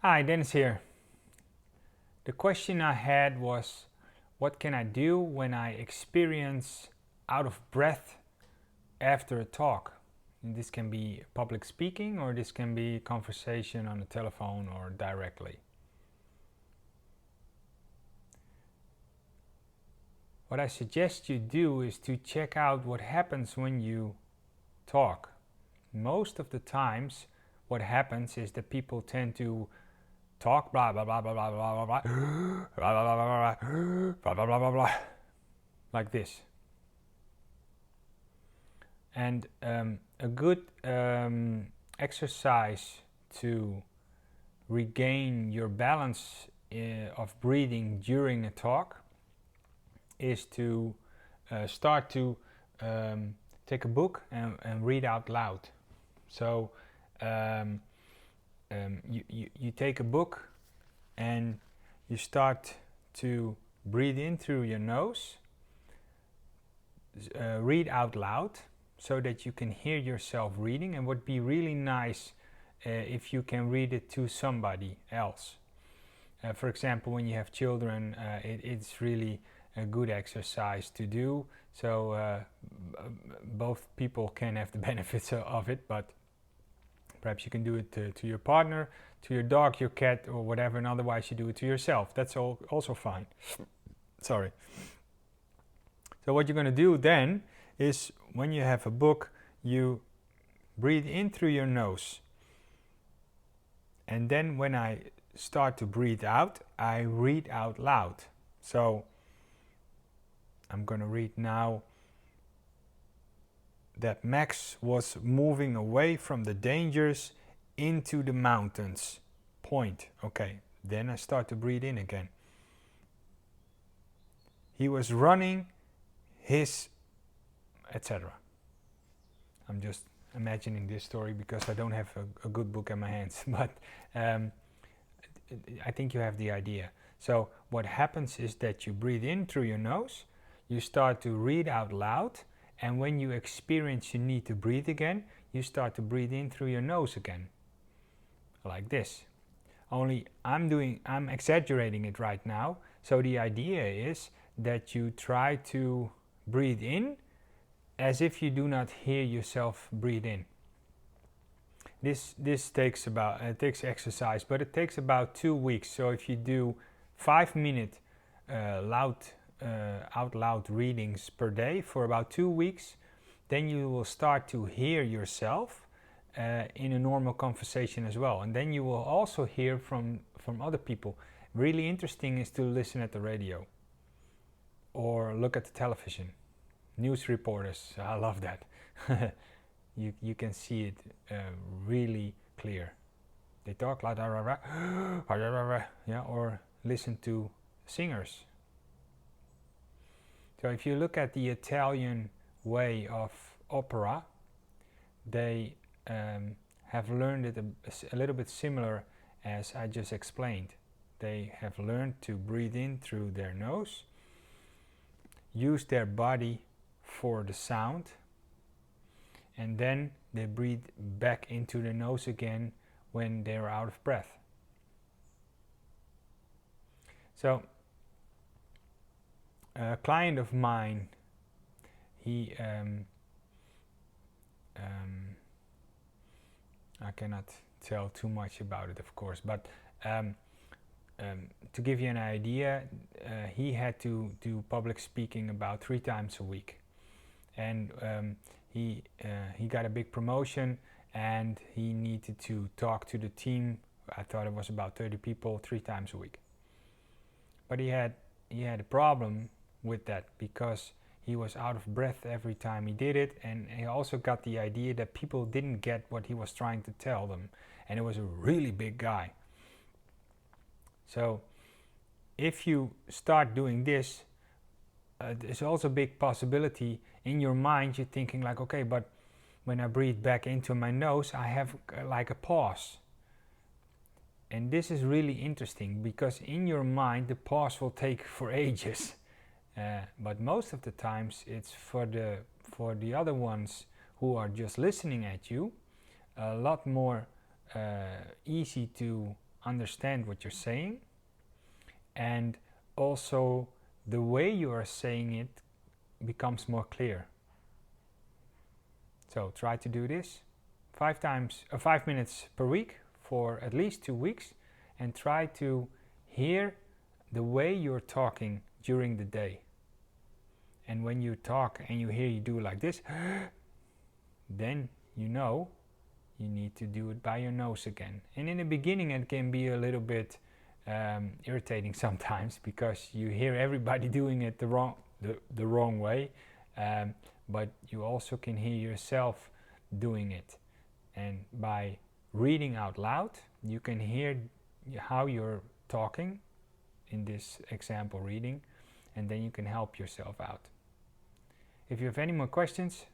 Hi, Dennis here. The question I had was, what can I do when I experience out of breath after a talk? And this can be public speaking, or this can be conversation on the telephone or directly. What I suggest you do is to check out what happens when you talk. Most of the times, what happens is that people tend to talk blah blah blah blah blah blah blah blah blah blah blah blah blah blah blah like this. And a good exercise to regain your balance of breathing during a talk is to start to take a book and read out loud. So you take a book and you start to breathe in through your nose, read out loud so that you can hear yourself reading, and would be really nice if you can read it to somebody else. For example, when you have children, it's really a good exercise to do, so both people can have the benefits of it, but perhaps you can do it to your partner, to your dog, your cat, or whatever, and otherwise you do it to yourself. That's also fine. Sorry. So what you're going to do then is, when you have a book, you breathe in through your nose. And then when I start to breathe out, I read out loud. So I'm going to read now that Max was moving away from the dangers into the mountains. Point. Okay, then I start to breathe in again. He was running his, etc. I'm just imagining this story because I don't have a good book in my hands, but I think you have the idea. So what happens is that you breathe in through your nose, you start to read out loud, and when you experience you need to breathe again, you start to breathe in through your nose again, like this. Only I'm exaggerating it right now. So the idea is that you try to breathe in as if you do not hear yourself breathe in. This takes exercise, but it takes about 2 weeks. So if you do 5-minute out loud readings per day for about 2 weeks, then you will start to hear yourself in a normal conversation as well, and then you will also hear from other people. Really interesting is to listen at the radio or look at the television. News reporters, I love that. You can see it really clear. They talk like yeah, or listen to singers. So if you look at the Italian way of opera, they have learned it a little bit similar as I just explained. They have learned to breathe in through their nose, use their body for the sound, and then they breathe back into the nose again when they're out of breath. So a client of mine, he I cannot tell too much about it, of course, but to give you an idea, he had to do public speaking about 3 times a week, and he got a big promotion, and he needed to talk to the team. I thought it was about 30 people 3 times a week, but he had a problem with that because he was out of breath every time he did it, and he also got the idea that people didn't get what he was trying to tell them, and it was a really big guy. So if you start doing this, there's also a big possibility in your mind you're thinking like, okay, but when I breathe back into my nose, I have like a pause. And this is really interesting because in your mind the pause will take for ages. But most of the times it's for the other ones who are just listening at you a lot more easy to understand what you're saying, and also the way you are saying it becomes more clear. So try to do this 5 minutes per week for at least 2 weeks, and try to hear the way you're talking during the day. And when you talk and you hear you do like this, then you know you need to do it by your nose again. And in the beginning it can be a little bit irritating sometimes, because you hear everybody doing it the wrong way, but you also can hear yourself doing it. And by reading out loud, you can hear how you're talking in this example reading, and then you can help yourself out. If you have any more questions,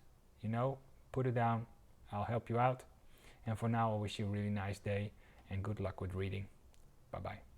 put it down. I'll help you out. And for now, I wish you a really nice day and good luck with reading. Bye-bye.